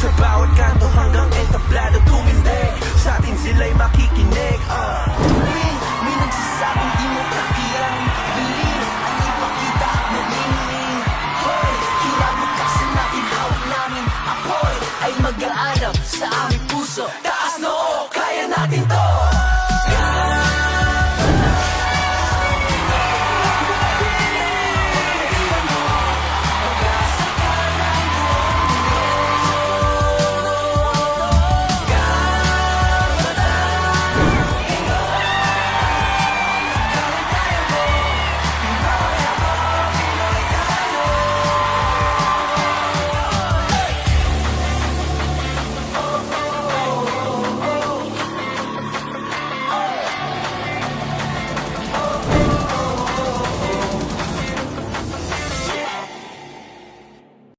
Sa bawat kanto hanggang entablado tumindig, sa atin sila'y makikinig. Tuwing may nagsasabing di mo kakiyan, bilin ang ipakita at maglingling. Hoy, hirap magkasan natin, hawak namin apoy ay mag-aanap sa aming puso. Taas noo, kaya natin to.